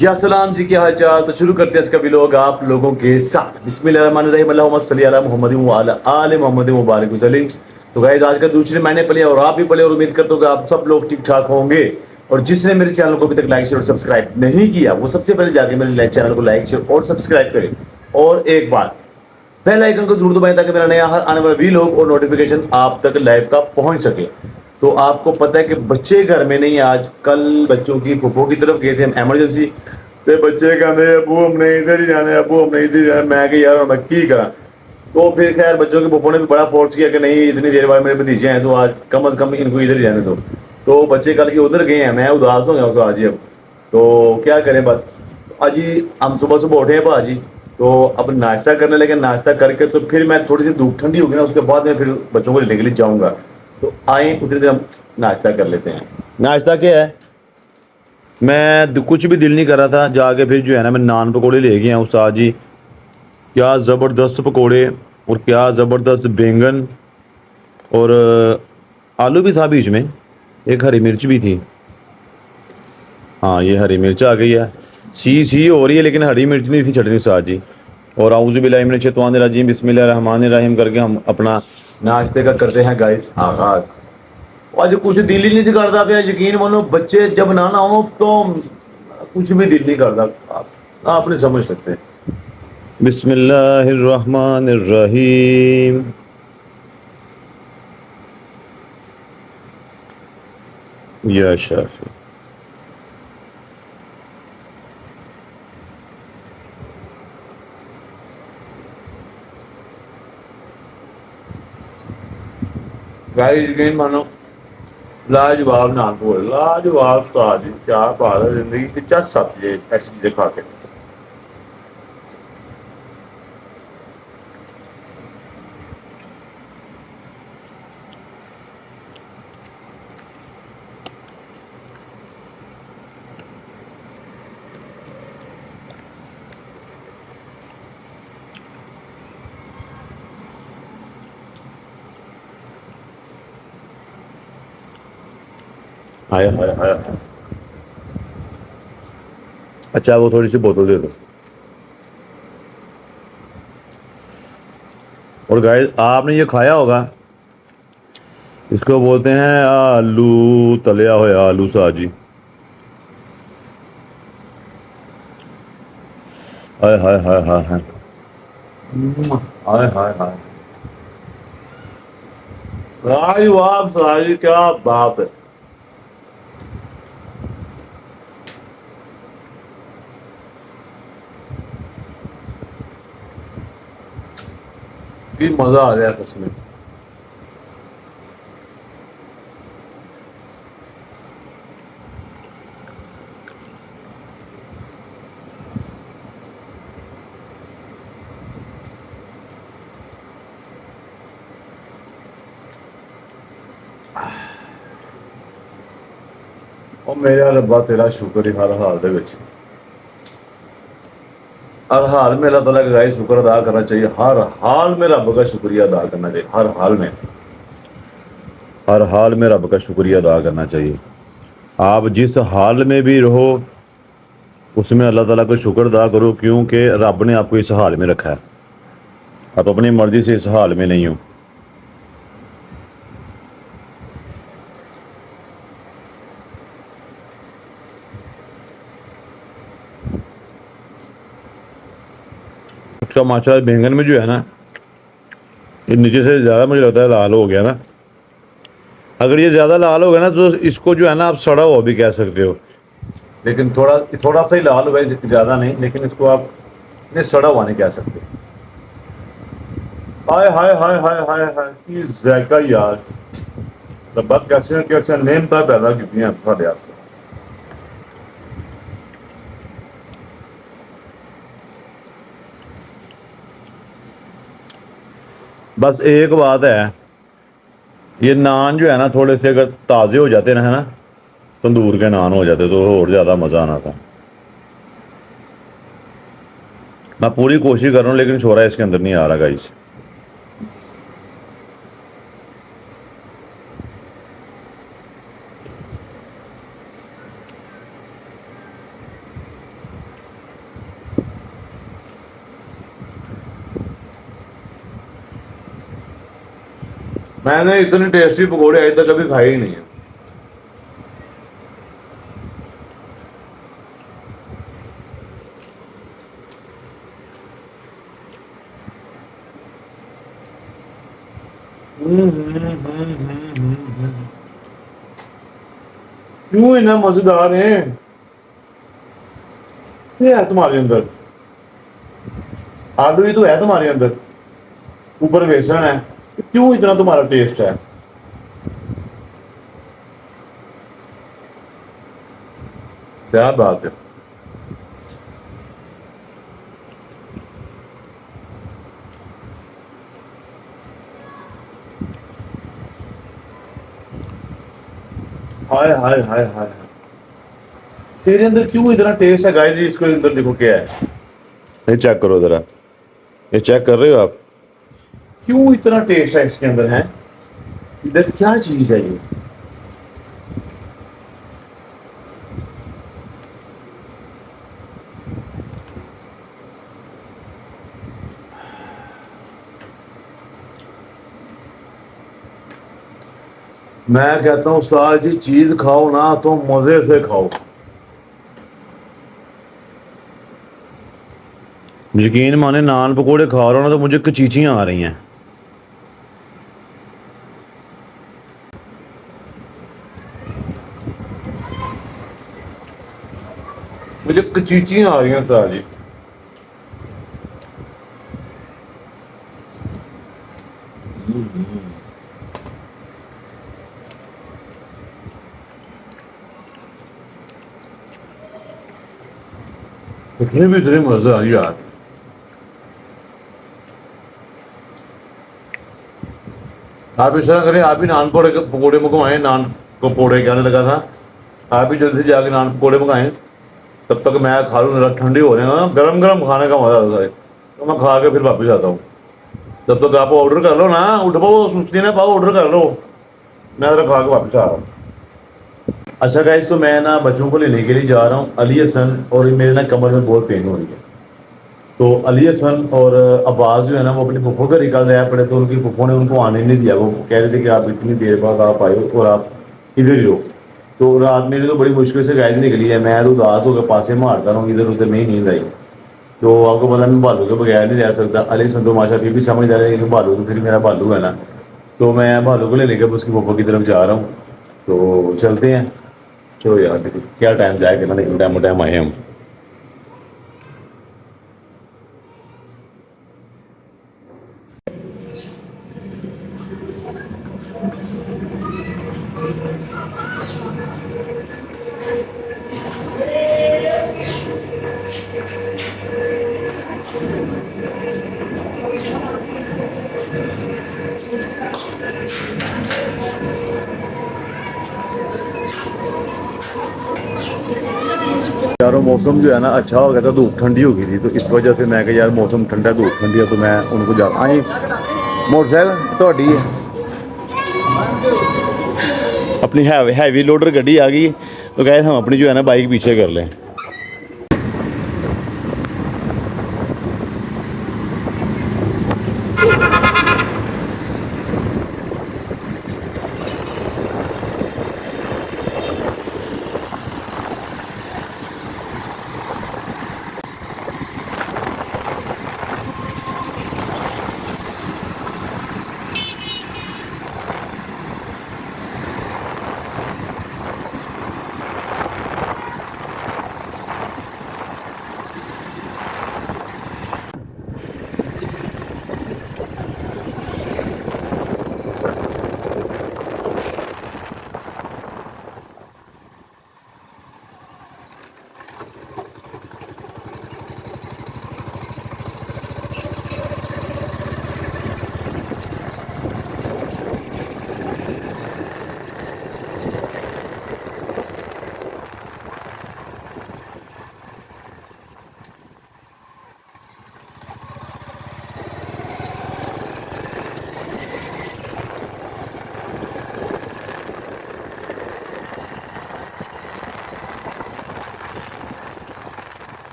یا سلام جی، کیا حال چال؟ تو شروع کرتے ہیں آج کا ویلوگ آپ لوگوں کے ساتھ۔ بسم اللہ الرحمن الرحیم، اللہم صلی علی محمد وعلی آل محمد مبارک وسلم۔ تو گائز آج کا دوسرے مہینے پڑھے اور آپ بھی پڑھے اور امید کرتا ہوں کہ آپ سب لوگ ٹھیک ٹھاک ہوں گے۔ اور جس نے میرے چینل کو ابھی تک لائک شیئر اور سبسکرائب نہیں کیا وہ سب سے پہلے جا کے میرے چینل کو لائک شیئر اور سبسکرائب کرے۔ اور ایک بات، بیل آئیکن کو ضرور دبائیں تاکہ میرا نیا ہر آنے والا ویلوگ اور نوٹیفیکیشن آپ تک لائیو کا پہنچ سکے۔ تو آپ کو پتہ ہے کہ بچے گھر میں نہیں، آج کل بچوں کی پھپھو کی طرف گئے تھے ہم ایمرجنسی، تے بچے کہتے ابو ہم نے ادھر ہی جانا ہے، ابو ہم نے ادھر ہی جانا ہے۔ میں کہ یار میں کی کرا؟ تو پھر خیر بچوں کے پھپھو نے بھی بڑا فورس کیا کہ نہیں اتنی دیر بعد میرے بھتیجے ہیں تو آج کم از کم ان کو ادھر ہی جانے دو۔ تو بچے کل کے ادھر گئے ہیں، میں اداس ہو گیا اس آج ہی۔ اب تو کیا کریں، بس آج ہی ہم صبح صبح اٹھے ہیں باجی، تو اب ناشتہ کرنے لگے۔ ناشتہ کر کے تو پھر میں تھوڑی سی دھوپ ٹھنڈی ہوگی نا، اس کے بعد میں پھر بچوں کو لینے کے لیے جاؤں گا۔ تو آئیں اتنی دیر ہم ناشتہ کر لیتے ہیں۔ ناشتہ کیا ہے؟ میں کچھ بھی دل نہیں کر رہا تھا، جا کے پھر جو ہے نا میں نان پکوڑے لے گیا استاد جی۔ کیا زبردست پکوڑے، اور کیا زبردست بینگن، اور آلو بھی تھا بیچ میں، ایک ہری مرچ بھی تھی۔ ہاں یہ ہری مرچ آ گئی ہے، سی ہو رہی ہے لیکن ہری مرچ نہیں تھی چٹنی استاد جی۔ اور اعوذ باللہ من الشیطان الرجیم، بسم اللہ الرحمن الرحیم کر کے ہم اپنا ناشتے کا کرتے ہیں گائز آغاز۔ آج کچھ دل ہی نہیں کرتا پیا، یقین مانو بچے جب نہ ہو تو کچھ بھی دل نہیں کرتا، آپ نہیں سمجھ سکتے۔ بسم اللہ الرحمن الرحیم۔ یا شافی، گائز یقین مانو لاجواب نان پکوڑے، لاجواب استاد جی، کیا بات ہے، زندگی کی چس سب یہ ایسی چیزیں کھا کے۔ ہائے ہائے ہائے ہائے۔ اچھا وہ تھوڑی سی بوتل دے دو۔ اور گائز آپ نے یہ کھایا ہوگا، اس کو بولتے ہیں آلو، تلیا ہوا آلو استاد جی۔ ہائے ہائے ہائے ہائے ہائے ہائے ہائے ہائے، لاجواب استاد جی، کیا بات ہے۔ بھی مزہ آ رہا ہے سچ میں۔ اور میرا ربا تیرا شکر ہی ہر حال دے وچ، ہر حال میں اللہ تعالیٰ کا گائے شکر ادا کرنا چاہیے۔ ہر حال میں رب کا شکریہ ادا کرنا چاہیے، ہر حال میں، ہر حال میں رب کا شکریہ ادا کرنا چاہیے۔ آپ جس حال میں بھی رہو اس میں اللہ تعالیٰ کا شکر ادا کرو، کیونکہ رب نے آپ کو اس حال میں رکھا ہے، آپ اپنی مرضی سے اس حال میں نہیں ہو۔ اس کا ماشاء اللہ بینگن میں جو ہے نا، یہ نیچے سے زیادہ مجھے لگتا ہے لال ہو گیا نا۔ اگر یہ زیادہ لال ہو گیا نا تو اس کو جو ہے نا آپ سڑا ہوا بھی کہہ سکتے ہو، لیکن تھوڑا سا ہی لال ہوا ہے، زیادہ نہیں، لیکن اس کو آپ نے سڑا ہوا نہیں کہہ سکتے۔ ہائے ہائے ہائے ہائے ہائے ہائے، کی ذائقہ یار، ربا کیسے کیسے نعمتیں پیدا کی ہیں تھوڑے واسطے۔ بس ایک بات ہے، یہ نان جو ہے نا تھوڑے سے اگر تازے ہو جاتے نا، ہے نا، تندور کے نان ہو جاتے تو اور زیادہ مزہ آنا تھا۔ میں پوری کوشش کر رہا ہوں لیکن چھوڑا اس کے اندر نہیں آ رہا گائس۔ میں نے اتنی ٹیسٹی پکوڑے آج تک کبھی کھائے ہی نہیں ہیں. کیوں اتنا مزیدار ہیں یہ ہے تمہارے اندر آلو ہی تو ہے تمہارے اندر اوپر بیسن ہے کیوں اتنا تمہارا ٹیسٹ ہے کیا بات ہے ہائے ہائے ہائے ہائے تیرے اندر کیوں اتنا ٹیسٹ ہے گائز اس کے اندر دیکھو کیا ہے یہ چیک کرو ذرا یہ چیک کر رہے ہو آپ کیوں اتنا ٹیسٹ ہے اس کے اندر ہے ادھر کیا چیز ہے یہ میں کہتا ہوں استاد جی چیز کھاؤ نا تو مزے سے کھاؤ یقین مانے نان پکوڑے کھا رہا ہوں نا تو مجھے کچیچیاں آ رہی ہیں مجھے کچیچیاں آ رہی ہیں استاد جی کتنے بھی اتنے مزے آ رہی یار آپ اس طرح کریں آپ بھی نان پکوڑے منگوائیں نان پکوڑے کہنے لگا تھا آپ بھی جلدی سے جا کے نان پکوڑے منگائیں تب تک میں کھا لوں میرا ٹھنڈی ہو رہے ہیں نا گرم گرم کھانے کا مزہ آتا ہے تو میں کھا کے پھر واپس آتا ہوں تب تک آپ آرڈر کر لو نا اٹھ پاؤ سستی نہ پاؤ آرڈر کر لو میں ذرا کھا کے واپس آ رہا ہوں اچھا گائز تو میں نا بچوں کو لینے کے لیے جا رہا ہوں علی حسن اور میرے نا کمر میں بہت پین ہو رہی ہے تو علی حسن اور عباس جو ہے نا وہ اپنی پھپھو کے نکل رہے پڑے تو ان کی پھپھو نے ان کو آنے نہیں دیا وہ کہہ رہے تھے کہ آپ اتنی دیر بعد آپ آئے ہو اور آپ ادھر ہی ہو تو رات میری تو بڑی مشکل سے گائز نکلی ہے میں تو اداس ہو کے پاسے مارتا رہا ہوں ادھر ادھر نہیں نیند آئی تو آپ کو پتا میں بالو کے بغیر نہیں رہ سکتا علی حسن تو ماشا پھر بھی سمجھ آ رہا ہے کہ بالو تو پھر میرا بالو ہے نا تو میں بالو کو لے کے اس کی پھپھو کی طرف جا رہا ہوں تو چلتے ہیں چلو یار کیا ٹائم جائے کہ لیکن ٹائم ٹائم آئے ہم یارو موسم جو ہے نا اچھا ہو گیا تھا دھوپ ٹھنڈی ہو گئی تھی تو اس وجہ سے میں کہ یار موسم ٹھنڈا دھوپ ٹھنڈی ہے تو میں ان کو جاتا ہاں موٹر سائیکل تہاڈی ہے اپنی ہیوی لوڈر گڈی آ گئی تو کہ ہم اپنی جو ہے نا بائک پیچھے کر لیں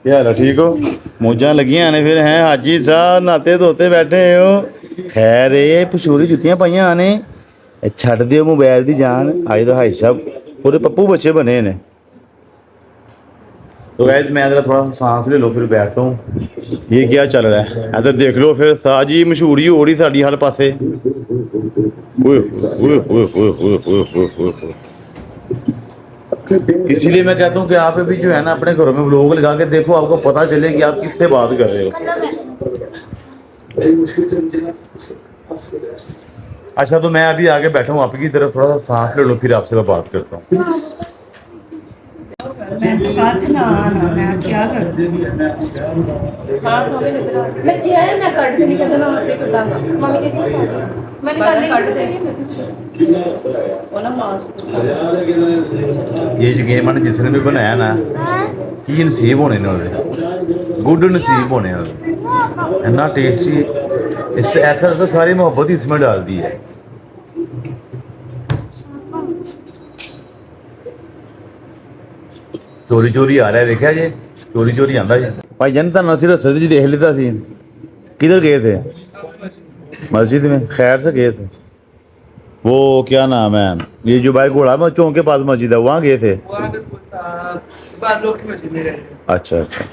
کیا حال ہے ٹھیک ہو موجاں لگیاں نے پھر ہیں حاجی صاحب نہاتے دھوتے بیٹھے ہو خیر یہ پچھوری جتیاں پائیاں نے چھڈ دیو موبائل دی جان آج تو حاجی صاحب پورے پپو بچے بنے نے تو گائز میں ذرا تھوڑا سانس لے لو پھر بیٹھتا ہوں یہ کیا چل رہا ہے ادھر دیکھ لو پھر ساجی مشہوری ہو رہی ساڈی ہر پاسے اسی لیے میں کہتا ہوں کہ آپ بھی جو ہے نا اپنے گھروں میں ولاگ لگا کے دیکھو آپ کو پتا چلے کہ آپ کس سے بات کر رہے ہو اچھا تو میں ابھی آگے بیٹھا ہوں آپ کی طرف تھوڑا سا سانس لے لو پھر آپ سے میں بات کرتا ہوں یہ یقین من جس نے بھی بنایا نا کی نصیب ہونے نے گڈ نصیب ہونے اتنا ٹیسٹی اس ایسا ایسا ساری محبت ہی اس میں ڈال دی ہے چوری چوری آ رہا ہے دیکھا جی چوری چوری آندا جی بھائی جان تھا نصیر رستے جی دیکھ لیتا سی کدھر گئے تھے مسجد میں خیر سے گئے تھے وہ کیا نام ہے یہ جو بھائی گھوڑا چونک کے پاس مسجد ہے وہاں گئے تھے اچھا اچھا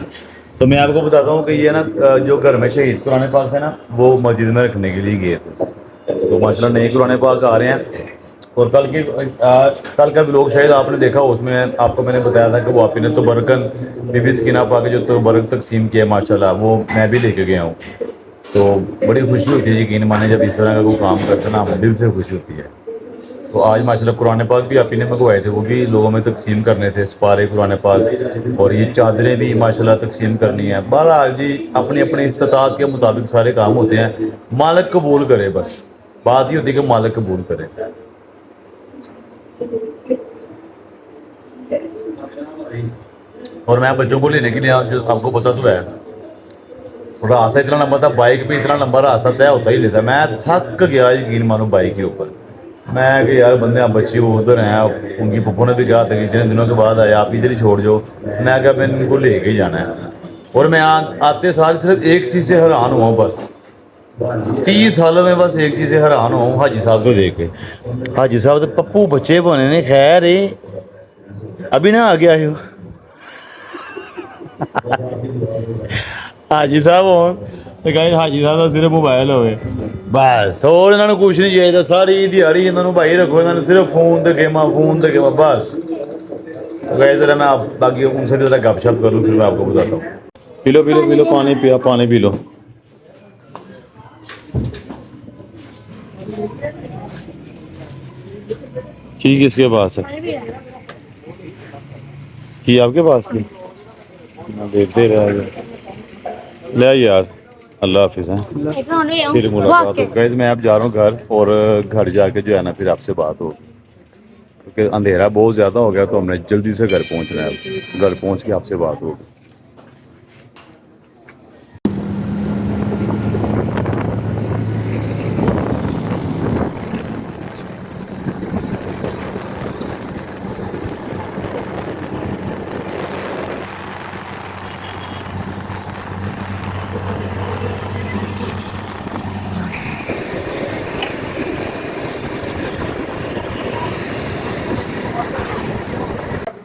تو میں آپ کو بتاتا ہوں کہ یہ نا جو گھر میں شہید قرآن پاک ہے نا وہ مسجد میں رکھنے کے لیے گئے تھے تو ماشاء اللہ نئے قرآن پاک آ رہے ہیں اور کل کا بھی لوگ شاید آپ نے دیکھا اس میں آپ کو میں نے بتایا تھا کہ وہ آپ نے تو برکن بی بی سکینہ پاک جو تو برک تقسیم کیا ماشاء اللہ وہ میں بھی لے کے گیا ہوں تو بڑی خوشی ہوتی ہے یقین مانے جب اس طرح کا کوئی کام کرتے نا دل سے خوشی ہوتی ہے تو آج ماشاء اللہ قرآن پاک بھی آپ ہی نے منگوائے تھے وہ بھی لوگوں میں تقسیم کرنے تھے سپارے قرآن پاک اور یہ چادریں بھی ماشاء اللہ تقسیم کرنی ہیں بہرحال جی اپنی اپنی استطاعت کے مطابق سارے کام ہوتے ہیں مالک قبول کرے بس بات یہ ہوتی ہے کہ مالک قبول کرے اور میں بچوں کو لینے کے لیے آپ کو پتا تو ہے راستہ اتنا لمبا تھا بائک پہ اتنا لمبا راستہ طے ہوتا ہی لیتا میں تھک گیا یقین مانو بائک کے اوپر میں کہ یار بندے آپ بچی وہ ادھر ہیں ان کی پپو نے بھی کہا تھا کہ اتنے دنوں کے بعد آیا آپ ادھر ہی چھوڑ جو میں کہا میں ان کو لے کے ہی جانا ہے اور میں آتے سال صرف ایک چیز سے حیران ہوا ہوں بس 30 سالوں میں بس ایک چیز سے حیران ہوا ہوں حاجی صاحب کو دیکھ کے حاجی صاحب تو پپو بچے بنے نے خیر ابھی نہ آ گیا ہو حاجی صاحب ہو حاجی صاحب کا صرف موبائل ہوئے بس اور انہوں نے کچھ نہیں چاہیے ساری دیہڑی انہوں نے بھائی رکھو انہوں نے صرف فون تے گیما بس ذرا میں باقی ان سے ذرا گپ شپ کر لوں پھر میں آپ کو بتاتا ہوں پی لو پی لو پی لو پانی پیا پانی پی لو کی کس کے پاس ہے کی آپ کے پاس تھی دیکھتے رہے لے یار اللہ حافظ ہے پھر ملاقات ہو میں اب جا رہا ہوں گھر اور گھر جا کے جو ہے نا پھر آپ سے بات ہوگی کیونکہ اندھیرا بہت زیادہ ہو گیا تو ہم نے جلدی سے گھر پہنچنا ہے اب گھر پہنچ کے آپ سے بات ہوگی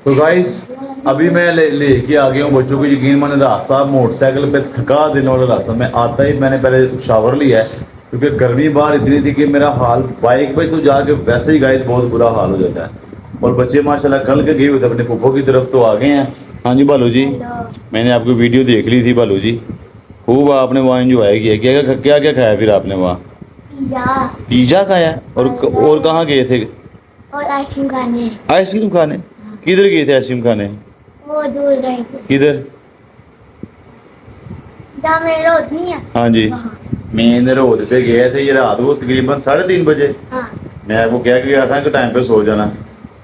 تو گائس ابھی میں لے کے آ گیا ہوں بچوں کو یقین مانے راستہ موٹر سائیکل پہ تھکا دینے والا راستہ میں آتا ہی میں نے پہلے شاور لیا ہے کیونکہ گرمی باہر اتنی تھی کہ میرا حال بائک پہ تو جا کے ویسے ہی گائس بہت برا حال ہو جاتا ہے اور بچے ماشاء اللہ کل کے گئے ہوئے تھے اپنے پھپھو کی طرف تو آ گئے ہیں ہاں جی بالو جی میں نے آپ کو ویڈیو دیکھ لی تھی بالو جی خوب آپ نے وہاں انجوائے کیا کیا کیا کھایا پھر آپ نے وہاں پیزا کھایا اور کہاں گئے تھے اور آئس کریم کھانے آئس کریم کھانے کدھر گئے تھے آئس کریم کھانے وہ دور گئے تھے کدھر جہاں میں روڈ نہیں ہے ہاں جی مین روڈ پہ گئے تھے یہ رات کو تقریباً 3:30 بجے میں آپ کو کہہ کے گیا تھا کہ ٹائم پہ سو جانا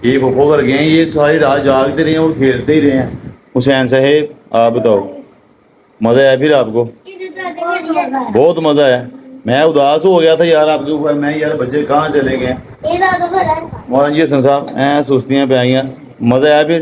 یہ پھپھو کر گئے ہیں یہ ساری رات جاگتے رہے ہیں اور کھیلتے ہی رہے ہیں حسین صاحب آپ بتاؤ مزہ آیا پھر آپ کو بہت مزہ آیا میں اداس ہو گیا تھا یار آپ کے اوپر میں یار بچے کہاں چلے گئے مولانا جی حسن صاحب سستیاں پہ آئیاں مزہ آیا پھر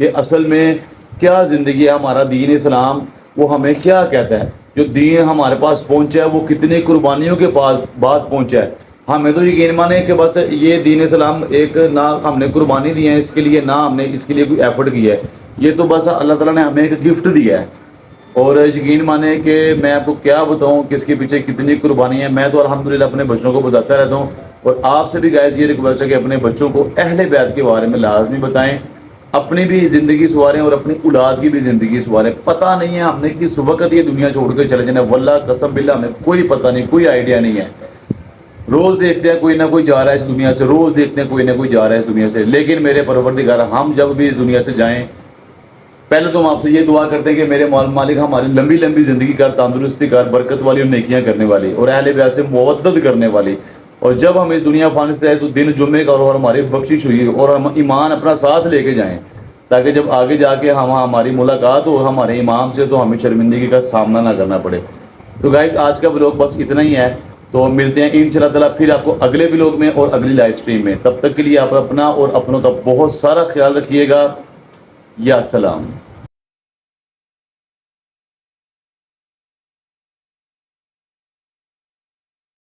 کہ اصل میں کیا زندگی ہے. ہمارا دین اسلام وہ ہمیں کیا کہتا ہے, جو دین ہمارے پاس پہنچا ہے وہ کتنی قربانیوں کے بعد پہنچا ہے. ہمیں تو یقین مانے کہ بس یہ دین اسلام ایک نہ ہم نے قربانی دی ہے اس کے لیے, نہ ہم نے اس کے لیے کوئی ایفرٹ کیا ہے, یہ تو بس اللہ تعالیٰ نے ہمیں ایک گفٹ دیا ہے. اور یقین مانے کہ میں آپ کو کیا بتاؤں کہ اس کے پیچھے کتنی قربانی ہے. میں تو الحمدللہ اپنے بچوں کو بتاتا رہتا ہوں, اور آپ سے بھی گائز یہ ریکویسٹ ہے کہ اپنے بچوں کو اہل بیت کے بارے میں لازمی بتائیں, اپنی بھی زندگی سنواریں اور اپنی اولاد کی بھی زندگی سنواریں. پتہ نہیں ہے ہم نے کس وقت یہ دنیا چھوڑ کے چلے جانا, واللہ قسم باللہ ہمیں کوئی پتہ نہیں, کوئی آئیڈیا نہیں ہے. روز دیکھتے ہیں کوئی نہ کوئی جا رہا ہے اس دنیا سے, روز دیکھتے ہیں کوئی نہ کوئی جا رہا ہے اس دنیا سے. لیکن میرے پروردگار ہم جب بھی اس دنیا سے جائیں, پہلے تو ہم آپ سے یہ دعا کرتے ہیں کہ میرے مالک ہماری لمبی لمبی زندگی کر, تندرستی کر, برکت والی اور نیکیاں کرنے والی اور اہل بیت سے مودت کرنے والی. اور جب ہم اس دنیا فانی سے آئے تو دن جمعے کا اور ہماری بخشش ہوئی اور ہم ایمان اپنا ساتھ لے کے جائیں, تاکہ جب آگے جا کے ہماری ملاقات ہو ہمارے امام سے تو ہمیں شرمندگی کا سامنا نہ کرنا پڑے. تو گائز آج کا ولاگ بس اتنا ہی ہے, تو ملتے ہیں انشاءاللہ تعالیٰ پھر آپ کو اگلے ولاگ میں اور اگلی لائیو اسٹریم میں. تب تک کے لیے آپ اپنا اور اپنوں کا بہت سارا خیال رکھیے گا. یا سلام.